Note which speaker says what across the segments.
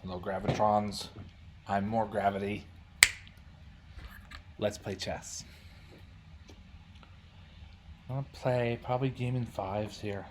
Speaker 1: Hello, Gravitrons. I'm more gravity. Let's play chess. I'm gonna play probably game in fives here.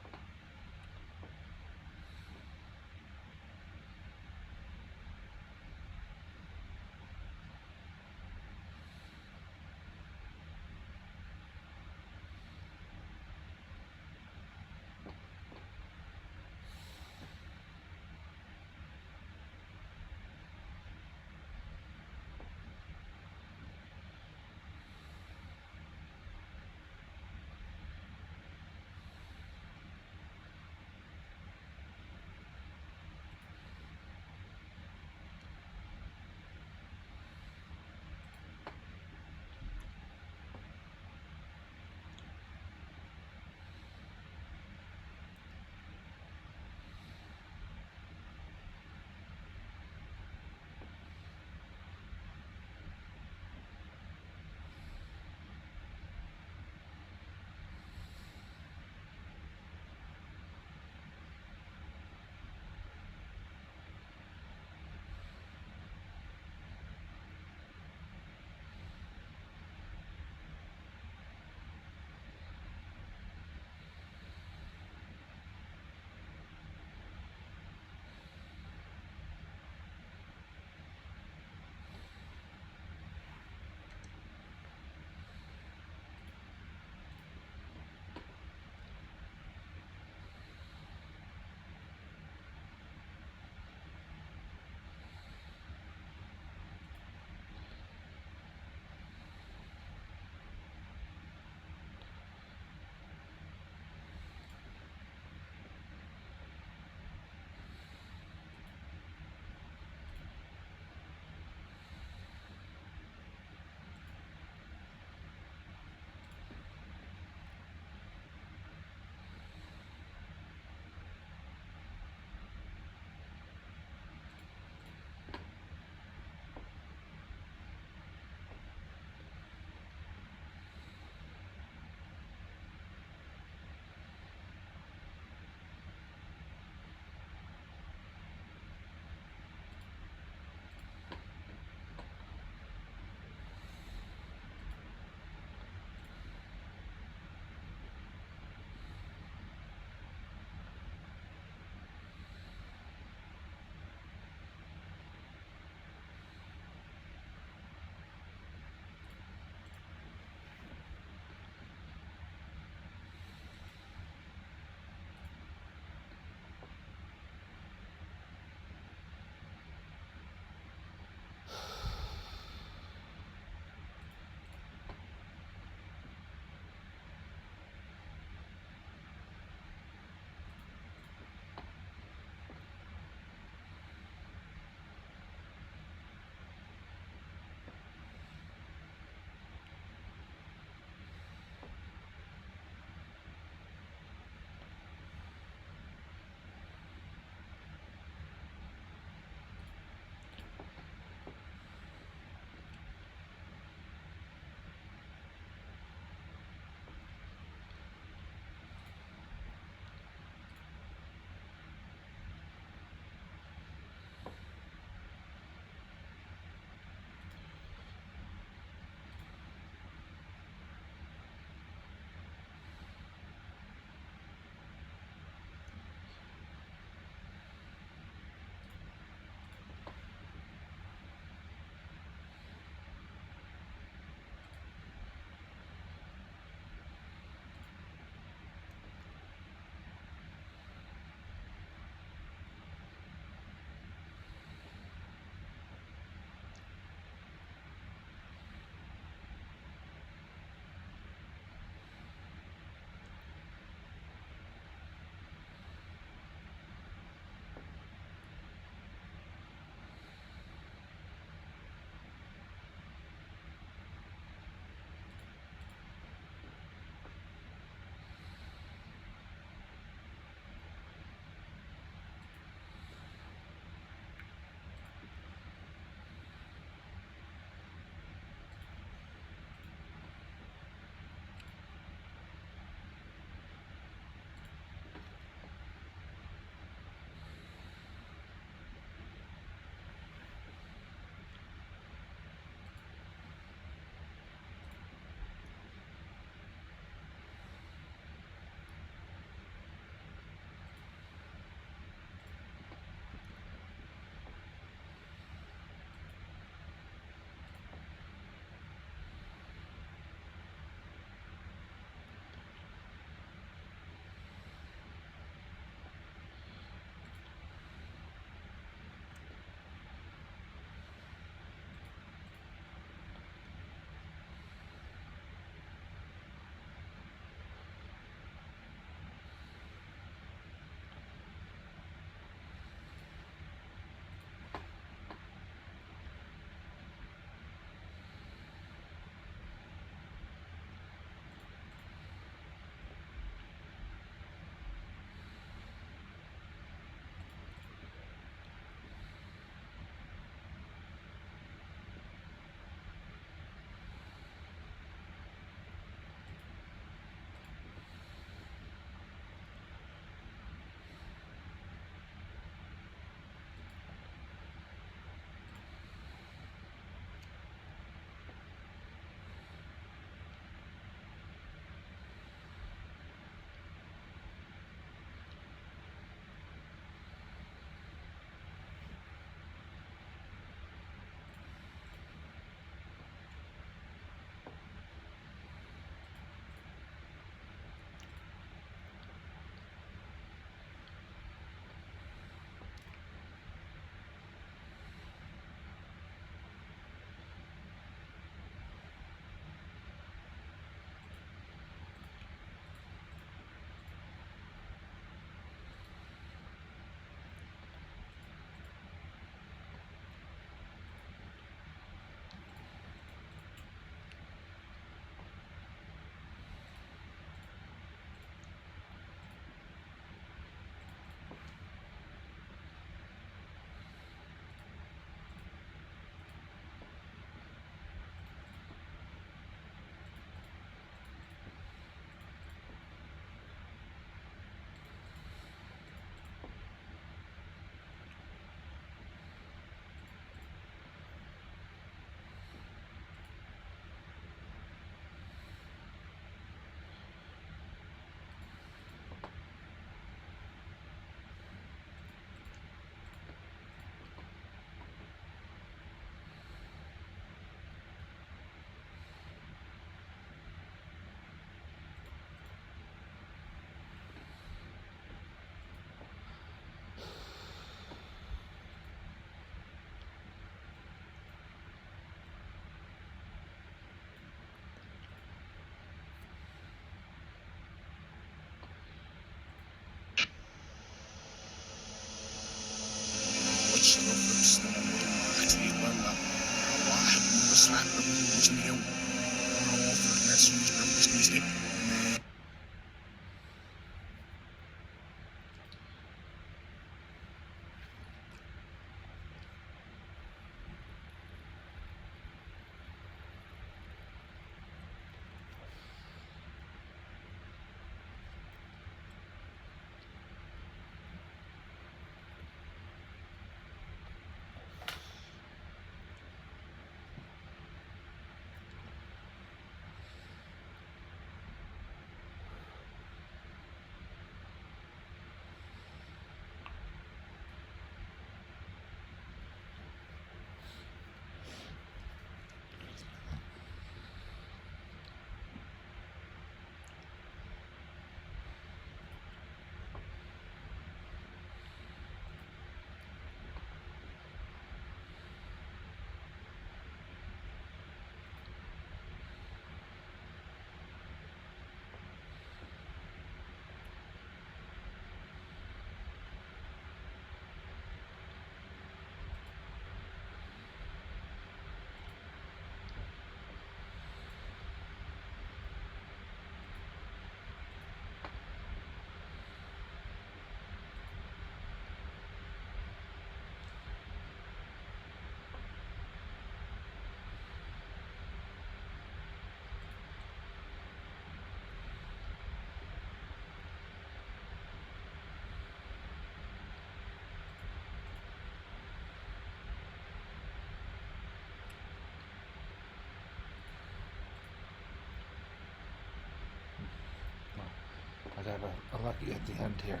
Speaker 1: grab a lucky at the end here.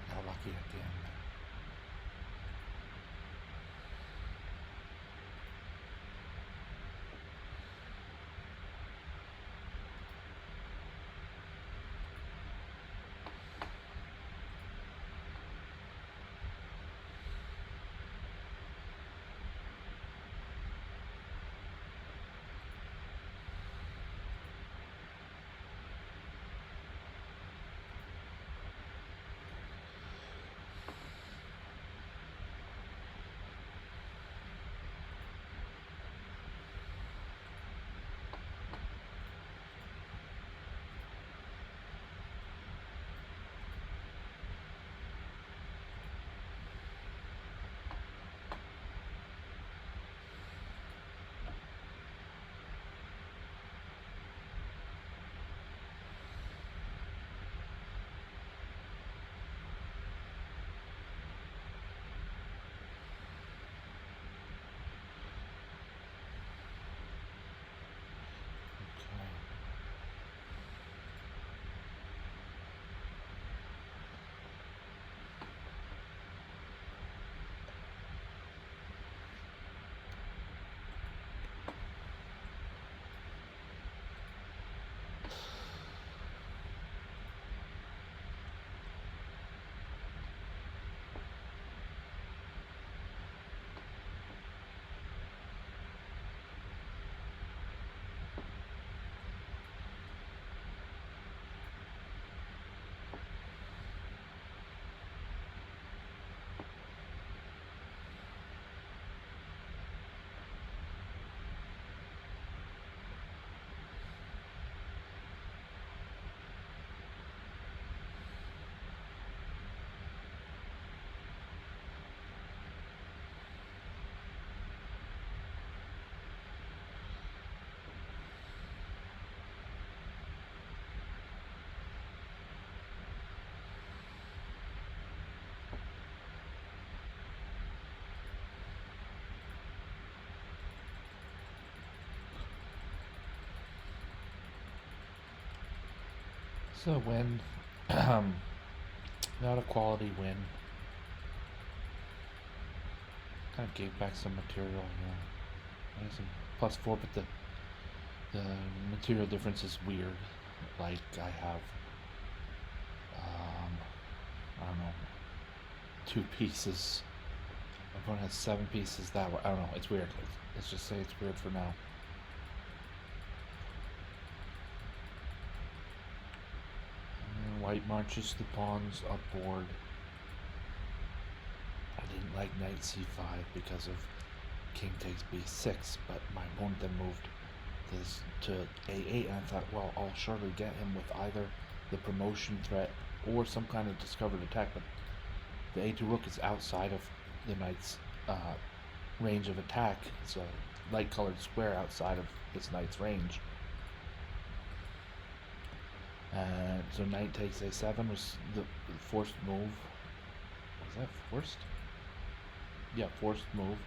Speaker 1: Got lucky at the end. So win, not a quality win. Kind of gave back some material, some +4, but the material difference is weird. Like I have, I don't know, 2 pieces. My opponent has 7 pieces that way. I don't know. It's weird. Let's just say it's weird for now. White marches the pawns up board. I didn't like knight c5 because of king takes b6, but my opponent then moved this to a8, and I thought, well, I'll surely get him with either the promotion threat or some kind of discovered attack, but the a2 rook is outside of the knight's range of attack. It's a light colored square outside of this knight's range. So knight takes a7 was the forced move. Was that forced? Yeah, forced move.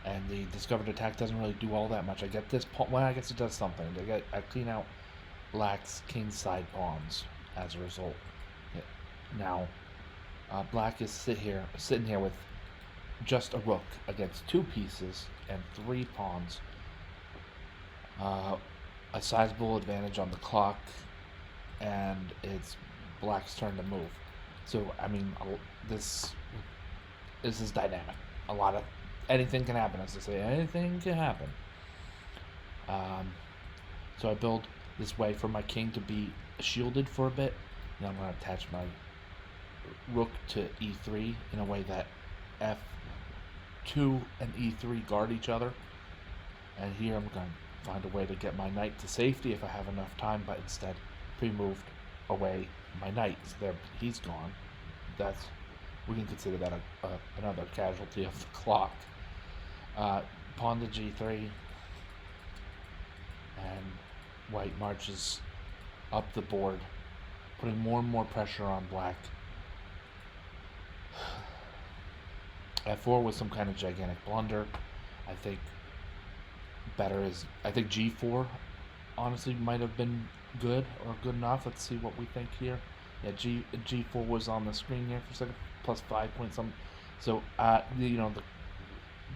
Speaker 1: And the discovered attack doesn't really do all that much. I get this pawn. Well, I guess it does something. I clean out black's kingside pawns as a result. Now, black is sitting here with just a rook against 2 pieces and 3 pawns. A sizable advantage on the clock, and it's black's turn to move. So I mean, this is dynamic. A lot of anything can happen, as I say. Anything can happen. So I build this way for my king to be shielded for a bit. And I'm going to attach my rook to e3 in a way that f2 and e3 guard each other. And here I'm going to find a way to get my knight to safety if I have enough time, but instead pre-moved away my knight. So there, he's gone. We can consider that another casualty of the clock. Pawn to g3, and white marches up the board, putting more and more pressure on black. f4 was some kind of gigantic blunder. I think better is, I think G4 honestly might have been good or good enough. Let's see what we think here. Yeah, G4 was on the screen here for a second, plus 5 point something. So the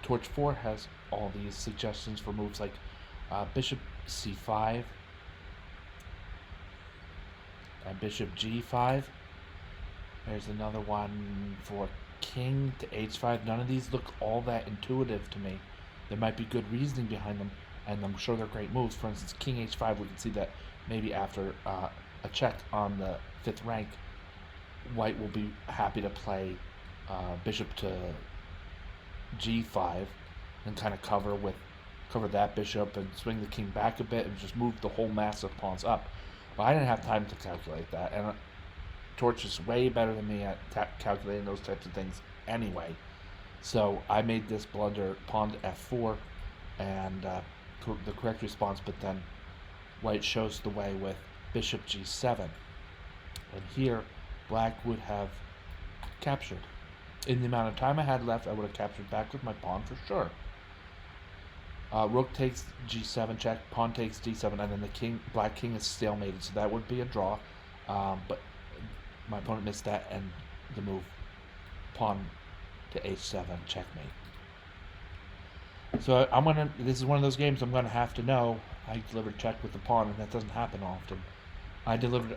Speaker 1: Torch 4 has all these suggestions for moves like Bishop C5 and Bishop G5. There's another one for King to H5. None of these look all that intuitive to me. There might be good reasoning behind them, and I'm sure they're great moves. For instance, King H5, we can see that maybe after a check on the 5th rank, White will be happy to play Bishop to G5 and kind of cover that bishop and swing the king back a bit and just move the whole mass of pawns up. But I didn't have time to calculate that, and Torch is way better than me at calculating those types of things anyway. So I made this blunder, pawn to f4, and the correct response, but then White shows the way with Bishop G7. And here, Black would have captured. In the amount of time I had left, I would have captured back with my pawn for sure. Rook takes G7 check, pawn takes D7, and then the Black king is stalemated, so that would be a draw. But my opponent missed that, and the move pawn to H7 checkmate. So this is one of those games I'm gonna have to know. I delivered check with the pawn, and that doesn't happen often. I delivered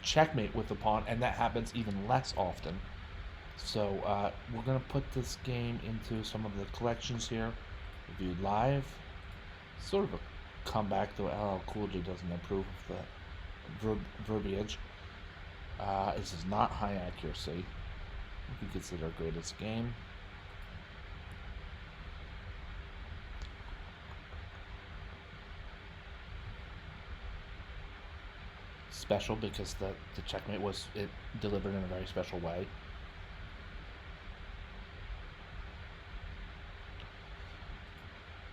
Speaker 1: checkmate with the pawn, and that happens even less often. So we're gonna put this game into some of the collections here. Reviewed live. Sort of a comeback, though LL Cool J doesn't approve of the verbiage. This is not high accuracy. You can consider a greatest game. Special because the checkmate was delivered in a very special way.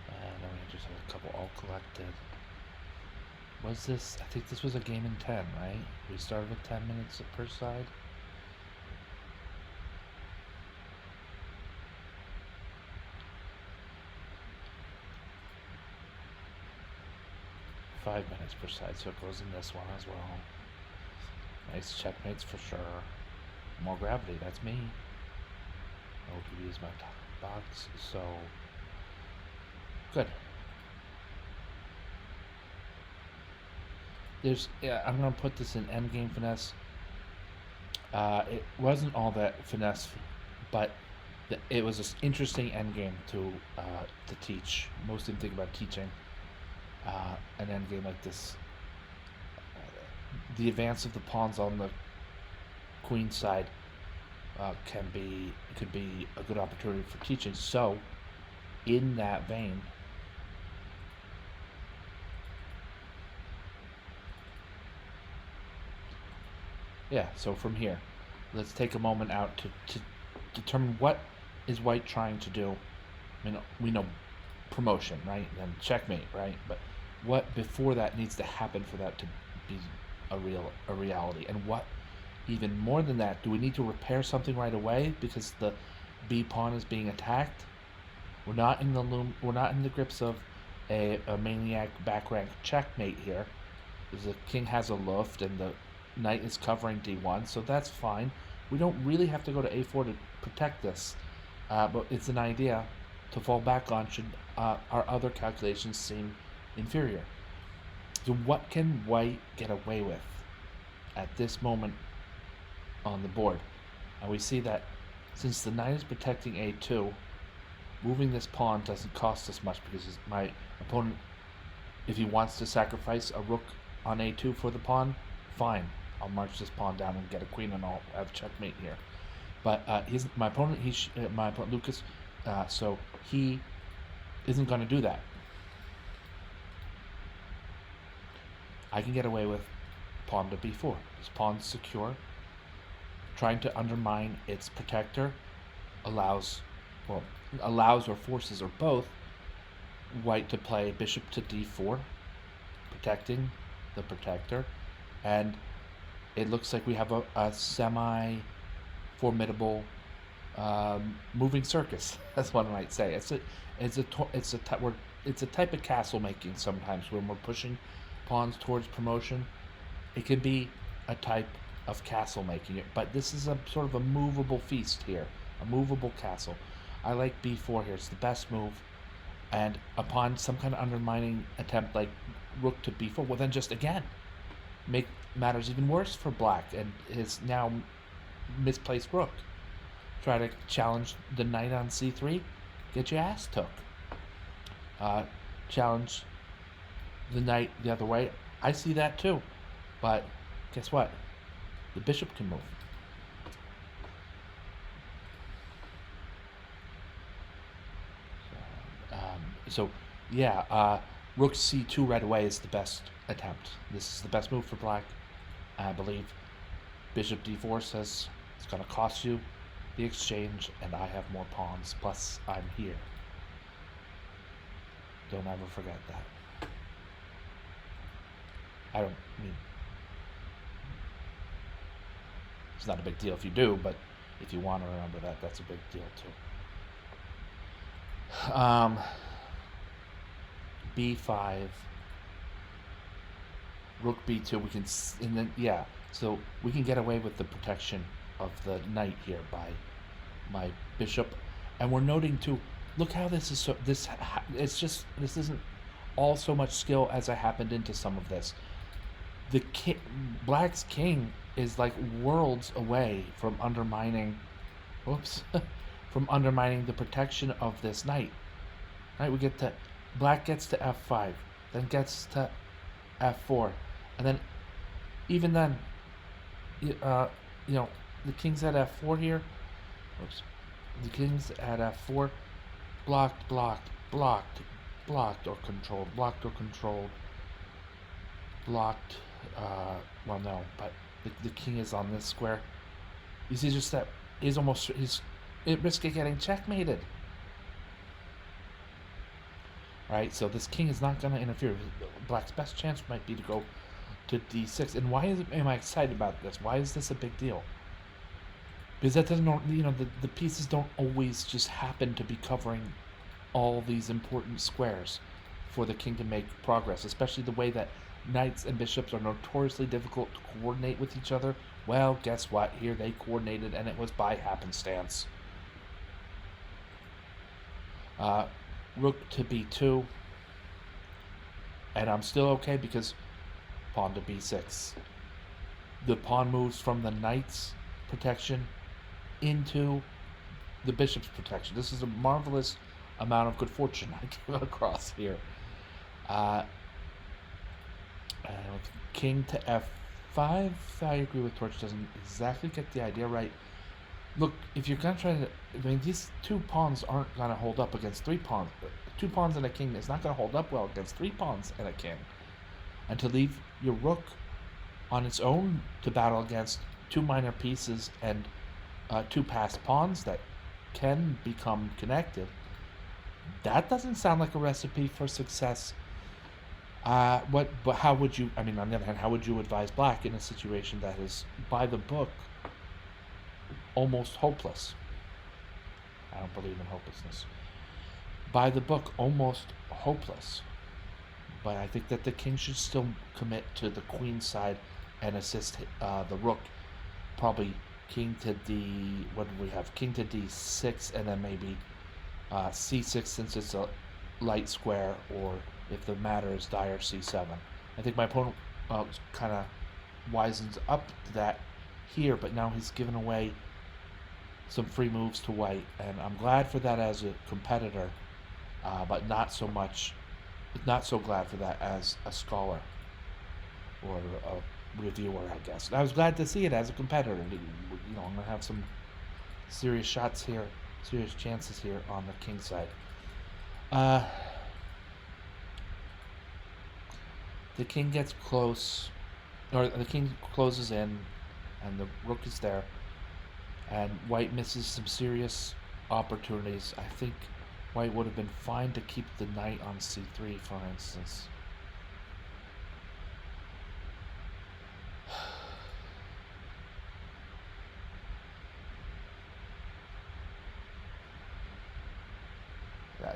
Speaker 1: And then we just have a couple all collected. Was this? I think this was a game in 10, right? We started with 10 minutes per side. Five minutes per side, so it goes in this one as well. Nice checkmates for sure. More gravity, that's me. OTB is my top box, so good. I'm gonna put this in endgame finesse. It wasn't all that finesse, but it was an interesting endgame to teach. Most didn't think about teaching an endgame like this. The advance of the pawns on the queen side could be a good opportunity for teaching. So, in that vein, so from here, let's take a moment out to determine what is White trying to do. I mean, we know promotion, right? And checkmate, right? But what before that needs to happen for that to be a reality? And what, even more than that, do we need to repair something right away because the B pawn is being attacked? We're not in the grips of a maniac back rank checkmate here. Because the king has a luft and the knight is covering d1, so that's fine. We don't really have to go to a4 to protect this, but it's an idea to fall back on should our other calculations seem inferior. So what can White get away with at this moment on the board? And we see that since the knight is protecting a2, moving this pawn doesn't cost us much because my opponent, if he wants to sacrifice a rook on a2 for the pawn, fine. I'll march this pawn down and get a queen, and I'll have checkmate here. But my opponent Lucas, so he isn't going to do that. I can get away with pawn to b4. This pawn's secure. Trying to undermine its protector allows or forces, or both, White to play bishop to d4, protecting the protector, and it looks like we have a semi-formidable moving circus, as one might say. We're it's a type of castle making sometimes when we're pushing pawns towards promotion. It can be a type of castle making it, but this is a sort of a movable feast here, a movable castle. I like b4 here. It's the best move. And upon some kind of undermining attempt like rook to b4, well then just again make matters even worse for black and his now misplaced rook. Try to challenge the knight on c3, get your ass took. Challenge the knight the other way. I see that too, but guess what? The bishop can move. So yeah, rook c2 right away is the best attempt. This is the best move for black, I believe. Bishop d4 says it's going to cost you the exchange, and I have more pawns, plus I'm here. Don't ever forget that. I don't mean it's not a big deal if you do, but if you want to remember that, that's a big deal too. b5, rook b2. We can, and then yeah, so we can get away with the protection of the knight here by my bishop, and we're noting too. Look how this is so. It's just this isn't all so much skill as I happened into some of this. The king, black's king is like worlds away from undermining. Whoops, from undermining the protection of this knight. Right, we get to black gets to f5, then gets to f4, and then even then, you know, the king's at f4 here. Oops. The king's at f4, blocked, blocked, blocked, blocked or controlled, blocked or controlled, blocked. Well, no, but the king is on this square. You see, just that is almost he's at risk of getting checkmated. Right, so this king is not going to interfere. Black's best chance might be to go to d6. And why am I excited about this? Why is this a big deal? Because that doesn't, you know, the pieces don't always just happen to be covering all these important squares for the king to make progress, especially the way that knights and bishops are notoriously difficult to coordinate with each other. Well, guess what? Here they coordinated, and it was by happenstance. Rook to b2, and I'm still okay because pawn to b6. The pawn moves from the knight's protection into the bishop's protection. This is a marvelous amount of good fortune I came across here. King to f5. I agree with Torch. Doesn't exactly get the idea right. Look, if you're gonna try to, I mean, these two pawns aren't gonna hold up against three pawns. 2 pawns and a king is not gonna hold up well against 3 pawns and a king. And to leave your rook on its own to battle against 2 minor pieces and 2 passed pawns that can become connected, that doesn't sound like a recipe for success. But how would you? I mean, on the other hand, how would you advise black in a situation that is by the book? Almost hopeless. I don't believe in hopelessness. By the book, almost hopeless. But I think that the king should still commit to the queen side and assist the rook. Probably king to d. What do we have? King to d6, and then maybe c6 since it's a light square, or if the matter is dire, c7. I think my opponent kind of wisens up to that here, but now he's given away some free moves to white, and I'm glad for that as a competitor, but not so glad for that as a scholar or a reviewer, I guess. And I was glad to see it as a competitor. You know, I'm gonna have some serious shots here, serious chances here on the king side. The king gets close, or the king closes in, and the rook is there. And white misses some serious opportunities. I think white would have been fine to keep the knight on c3, for instance.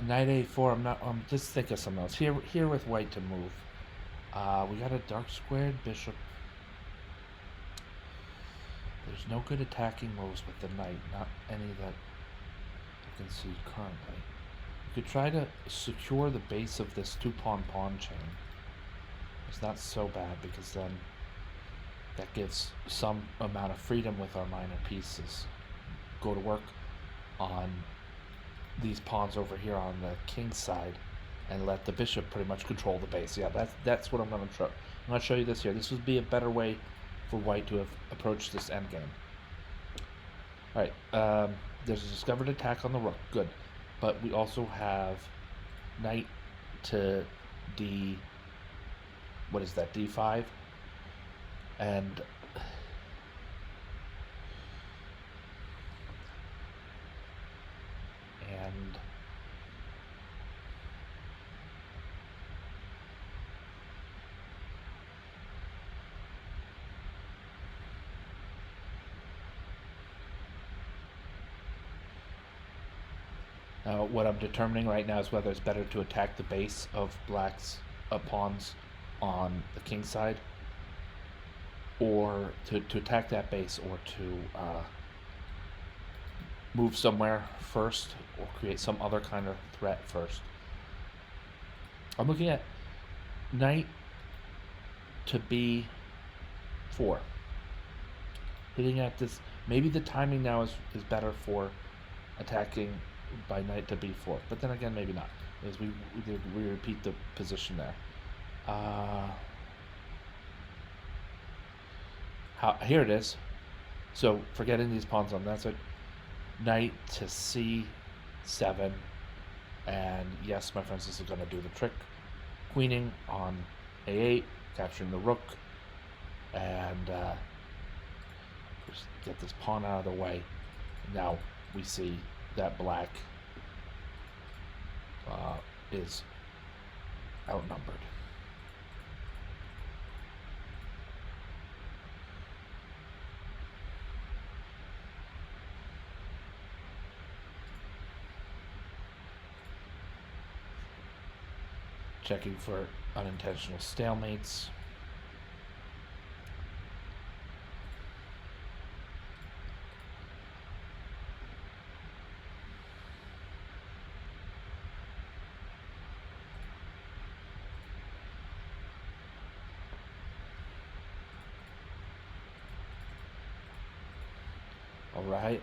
Speaker 1: knight a4. I'm not. Just think of something else. Here with white to move. We got a dark squared bishop. There's no good attacking moves with the knight. Not any that I can see currently. You could try to secure the base of this two-pawn pawn chain. It's not so bad because then that gives some amount of freedom with our minor pieces. Go to work on these pawns over here on the king's side and let the bishop pretty much control the base. Yeah, that's what I'm going to show. I'm going to show you this here. This would be a better way for white to have approached this endgame. Alright, there's a discovered attack on the rook. Good. But we also have knight to d... what is that, d5? And what I'm determining right now is whether it's better to attack the base of black's pawns on the king side, or to attack that base, or to move somewhere first, or create some other kind of threat first. I'm looking at knight to b4. Hitting at this, maybe the timing now is better for attacking by knight to b4, but then again maybe not, as we repeat the position there. Here it is. So forgetting these pawns on that side, knight to c7, and yes, my friends, this is going to do the trick. Queening on a8, capturing the rook, and just get this pawn out of the way. Now we see that black is outnumbered. Checking for unintentional stalemates. All right.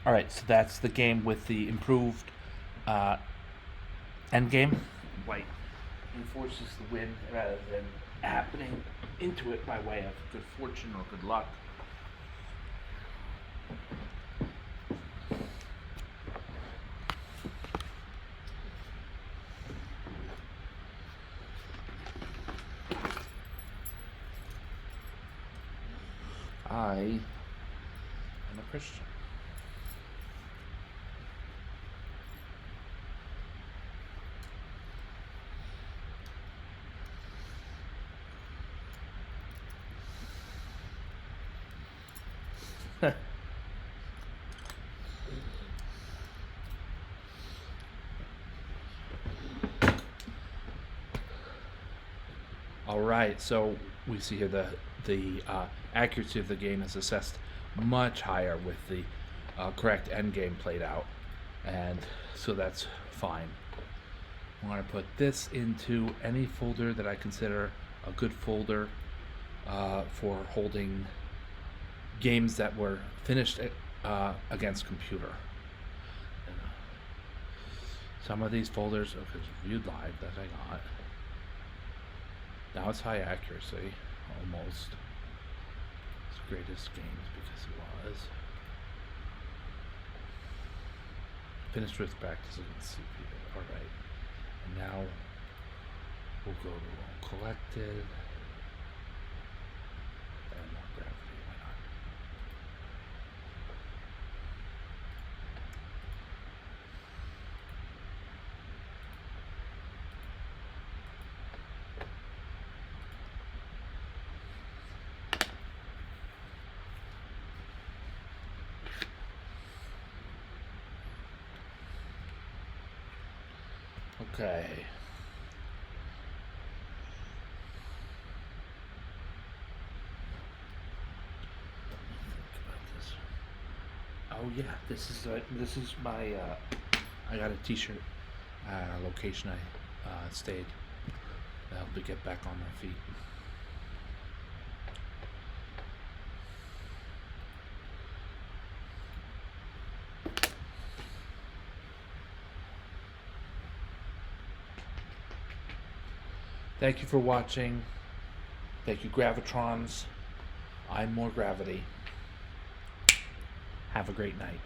Speaker 1: All right, so that's the game with the improved endgame. White enforces the win rather than happening into it by way of good fortune or good luck. I am a Christian. All right, so we see here the accuracy of the game is assessed much higher with the correct endgame played out, and so that's fine. I want to put this into any folder that I consider a good folder for holding games that were finished against computer. Some of these folders, okay, viewed live that I got. Now it's high accuracy, almost. It's greatest games because it was. Finished with practice against CPU. Alright. And now we'll go to collected. And more graphics. Okay. Oh yeah, this is my I got a T-shirt location I stayed. To help me get back on my feet. Thank you for watching. Thank you, Gravitrons. I'm more gravity. Have a great night.